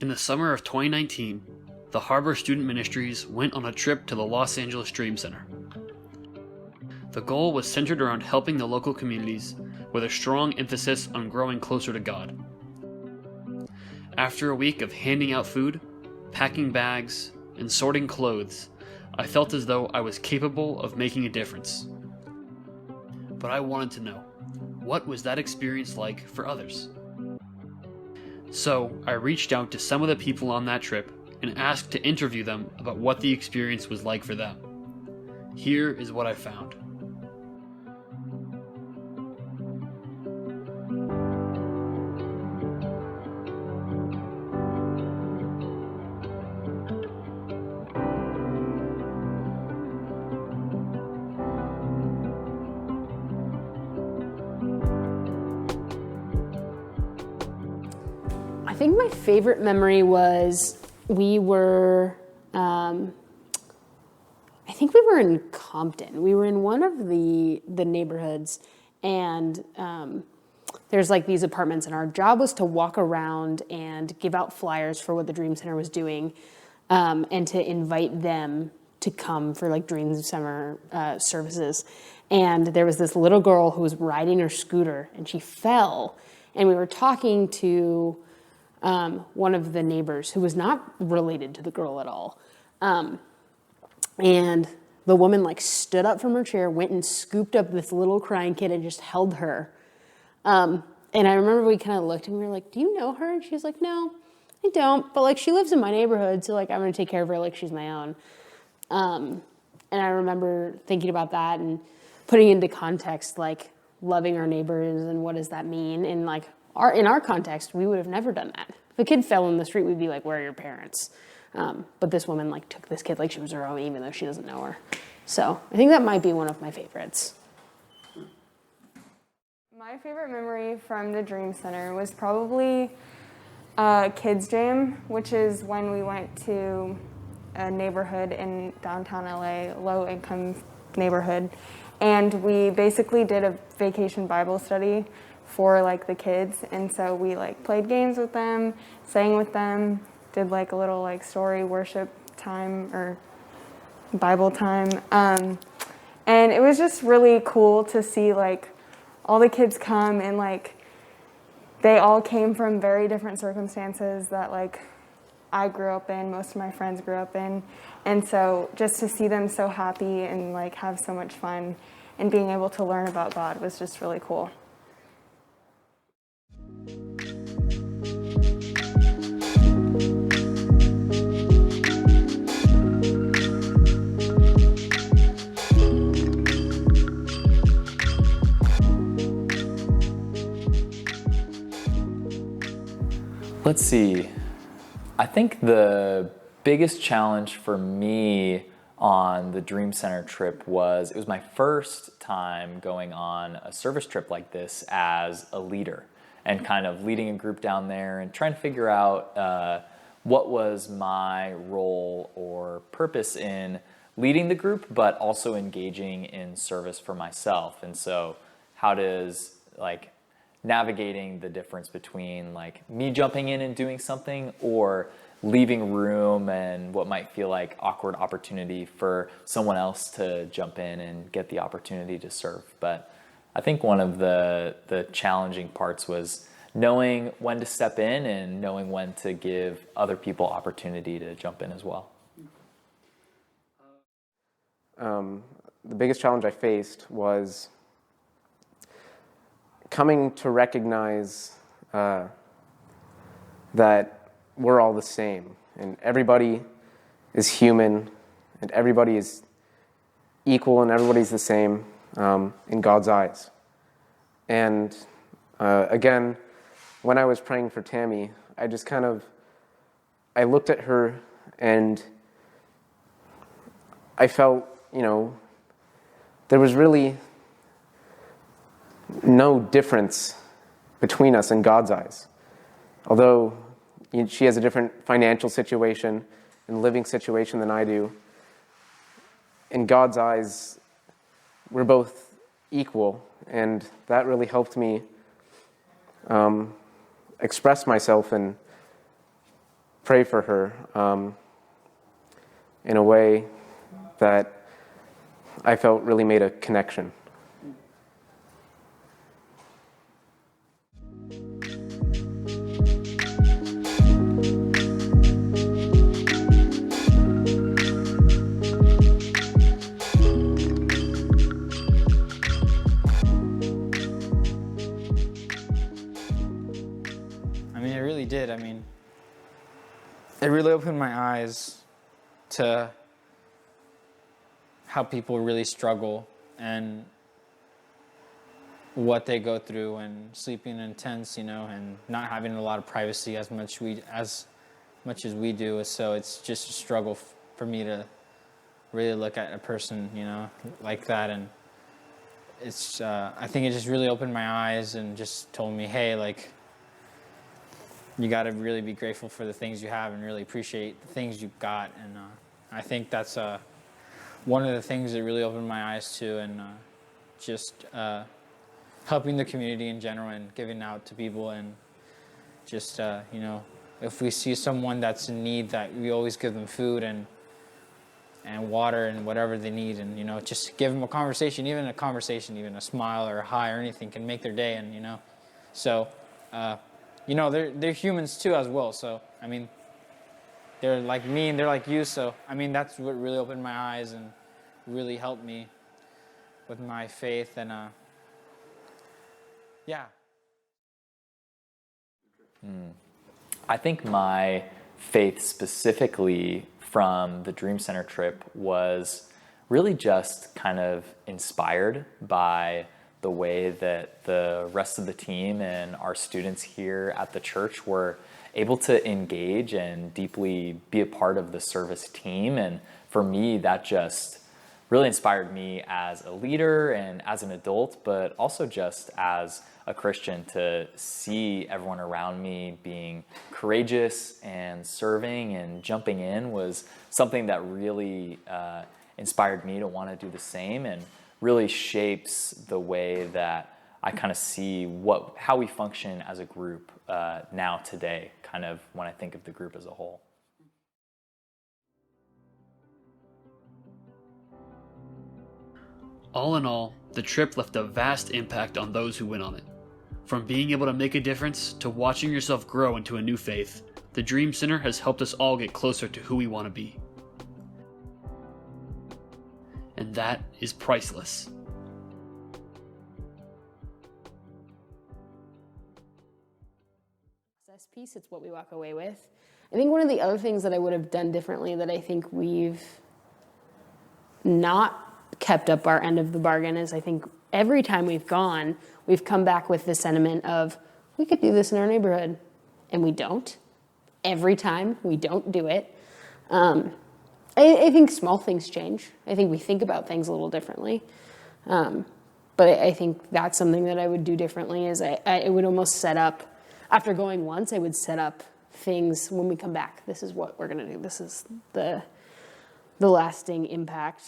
In the summer of 2019, the Harbor Student Ministries went on a trip to the Los Angeles Dream Center. The goal was centered around helping the local communities with a strong emphasis on growing closer to God. After a week of handing out food, packing bags, and sorting clothes, I felt as though I was capable of making a difference. But I wanted to know, what was that experience like for others? So I reached out to some of the people on that trip and asked to interview them about what the experience was like for them. Here is what I found. I think my favorite memory was we were in Compton. We were in one of the neighborhoods, and there's like these apartments, and our job was to walk around and give out flyers for what the Dream Center was doing, and to invite them to come for like Dream Center services. And there was this little girl who was riding her scooter, and she fell, and we were talking to one of the neighbors who was not related to the girl at all. And the woman like stood up from her chair, went and scooped up this little crying kid and just held her. And I remember we kind of looked and we were like, "Do you know her?" And she's like, "No, I don't. But like she lives in my neighborhood, so like I'm gonna take care of her like she's my own." And I remember thinking about that and putting into context like loving our neighbors and what does that mean? And like in our context, we would have never done that. If a kid fell in the street, we'd be like, "Where are your parents?" But this woman like took this kid like she was her own, even though she doesn't know her. So I think that might be one of my favorites. My favorite memory from the Dream Center was probably Kids Jam, which is when we went to a neighborhood in downtown LA, low-income neighborhood, and we basically did a vacation Bible study for like the kids, and so we like played games with them, sang with them, did like a little like story worship time or Bible time, and it was just really cool to see like all the kids come, and like they all came from very different circumstances that like I grew up in, most of my friends grew up in, and so just to see them so happy and like have so much fun and being able to learn about God was just really cool. Let's see. I think the biggest challenge for me on the Dream Center trip it was my first time going on a service trip like this as a leader and kind of leading a group down there and trying to figure out what was my role or purpose in leading the group, but also engaging in service for myself. And so how does like navigating the difference between like me jumping in and doing something or leaving room and what might feel like awkward opportunity for someone else to jump in and get the opportunity to serve. But I think one of the challenging parts was knowing when to step in and knowing when to give other people opportunity to jump in as well. The biggest challenge I faced was coming to recognize that we're all the same, and everybody is human, and everybody is equal, and everybody's the same in God's eyes. And again, when I was praying for Tammy, I looked at her and I felt, there was really no difference between us in God's eyes. Although she has a different financial situation and living situation than I do, in God's eyes, we're both equal, and that really helped me express myself and pray for her in a way that I felt really made a connection. It really did. It really opened my eyes to how people really struggle and what they go through, and sleeping in tents, and not having a lot of privacy as much as we do. So it's just a struggle for me to really look at a person, like that. And it's I think it just really opened my eyes and just told me, hey, you got to really be grateful for the things you have and really appreciate the things you've got. And I think that's one of the things that really opened my eyes to, and just helping the community in general and giving out to people, and just, if we see someone that's in need, that we always give them food and water and whatever they need, and, just give them a conversation, even a smile or a hi or anything can make their day. And, so, they're humans too as well. So, they're like me and they're like you. So, that's what really opened my eyes and really helped me with my faith. And, yeah. I think my faith specifically from the Dream Center trip was really just kind of inspired by the way that the rest of the team and our students here at the church were able to engage and deeply be a part of the service team. And for me, that just really inspired me as a leader and as an adult, but also just as a Christian, to see everyone around me being courageous and serving and jumping in was something that really inspired me to want to do the same, and really shapes the way that I kind of see how we function as a group now today, kind of when I think of the group as a whole. All in all, the trip left a vast impact on those who went on it. From being able to make a difference to watching yourself grow into a new faith, the Dream Center has helped us all get closer to who we want to be. And that is priceless. Process piece, it's what we walk away with. I think one of the other things that I would have done differently, that I think we've not kept up our end of the bargain, is I think every time we've gone, we've come back with the sentiment of, we could do this in our neighborhood, and we don't. Every time, we don't do it. I think small things change. I think we think about things a little differently. But I think that's something that I would do differently, is I would almost set up, after going once, I would set up things when we come back. This is what we're going to do. This is the lasting impact.